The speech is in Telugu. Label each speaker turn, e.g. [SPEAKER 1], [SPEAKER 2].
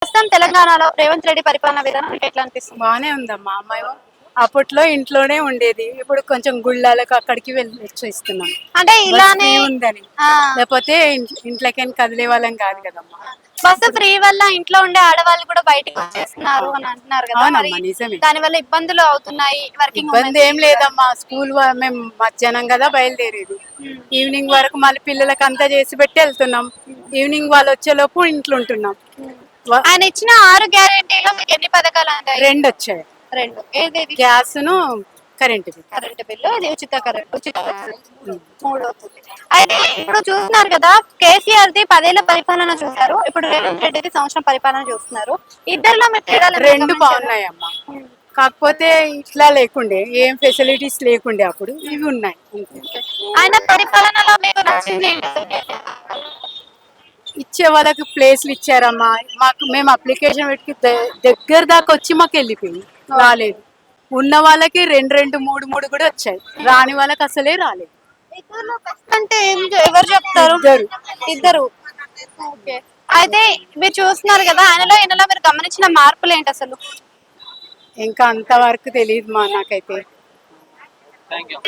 [SPEAKER 1] ప్రస్తుతం తెలంగాణలో రేవంత్ రెడ్డి పరిపాలన విధానం మీకు ఎట్లా అనిపిస్తుంది?
[SPEAKER 2] బానే ఉందమ్మా. అమ్మాయి అప్పట్లో ఇంట్లోనే ఉండేది, ఇప్పుడు కొంచెం గుళ్ళలకు అక్కడికి వెళ్ళి వచ్చేస్తున్నాం.
[SPEAKER 1] అంటే
[SPEAKER 2] బస్
[SPEAKER 1] ఇలానే
[SPEAKER 2] ఫ్రీ ఉందని,
[SPEAKER 1] ఆ,
[SPEAKER 2] లేకపోతే ఇంట్లోకైనా కదిలే వాళ్ళం కాదు కదమ్మా.
[SPEAKER 1] బస్సు ఫ్రీ వల్ల ఇంట్లో ఉండే ఆడవాళ్ళు కూడా బయటకు వచ్చేస్తున్నారు అని అంటున్నారు కదా, మరి
[SPEAKER 2] అవునమ్మా, నిజమే.
[SPEAKER 1] దాని వల్ల ఇబ్బందులు అవుతున్నాయి వర్కింగ్
[SPEAKER 2] ఇబ్బంది ఏం లేదమ్మా. స్కూల్ మేము మధ్యాహ్నం కదా బయలుదేరేది, ఈవినింగ్ వరకు మళ్ళీ పిల్లలకి అంతా చేసి పెట్టి వెళ్తున్నాం. ఈవినింగ్ వాళ్ళు వచ్చేలోపు ఇంట్లో ఉంటున్నాం.
[SPEAKER 1] ఆయన ఇచ్చిన 6 గ్యారెంటీలో మీకు ఎన్ని పథకాలు అంటాయి?
[SPEAKER 2] 2 వచ్చాయి,
[SPEAKER 1] రెండు. ఏదేది?
[SPEAKER 2] గ్యాస్ను కరెంటు బిల్.
[SPEAKER 1] కరెంట్ బిల్లు, ఇది ఉచిత మూడు అవుతుంది. అయితే ఇప్పుడు చూస్తున్నారు కదా, కేసీఆర్ ది 10 ఏళ్ల పరిపాలన చూసారు, ఇప్పుడు రేవంత్ రెడ్డిది సంవత్సరం పరిపాలన చూస్తున్నారు. ఇద్దరిలో మీరు తేడాలు ఏమైనా
[SPEAKER 2] రెండు
[SPEAKER 1] గమనించారా?
[SPEAKER 2] బాగున్నాయమ్మా. కాకపోతే ఇట్లా లేకుండే, ఏం ఫెసిలిటీస్ లేకుండే, అప్పుడు ఇవి ఉన్నాయి.
[SPEAKER 1] ఆయన పరిపాలనలో మీకు నచ్చింది ఏంటి అసలు?
[SPEAKER 2] ఇచ్చే వాళ్ళకి ప్లేస్లు ఇచ్చారమ్మా. మేము అప్లికేషన్ పెట్టి దగ్గర దాకా వచ్చి మాకు వెళ్ళిపోయింది, రాలేదు. ఉన్న వాళ్ళకి 2 2 3 3 కూడా వచ్చాయి, రాని వాళ్ళకి అసలే రాలేదు.
[SPEAKER 1] ఇద్దరిలో బెస్ట్ అంటే ఎవరు చెప్తారు? ఇద్దరు. ఓకే. అయితే మీరు చూస్తున్నారు కదా, ఆయనలో ఈయనలో మీరు గమనించిన మార్పులు ఏంటి అసలు?
[SPEAKER 2] ఇంకా అంతవరకు తెలియదు మా నాకైతే.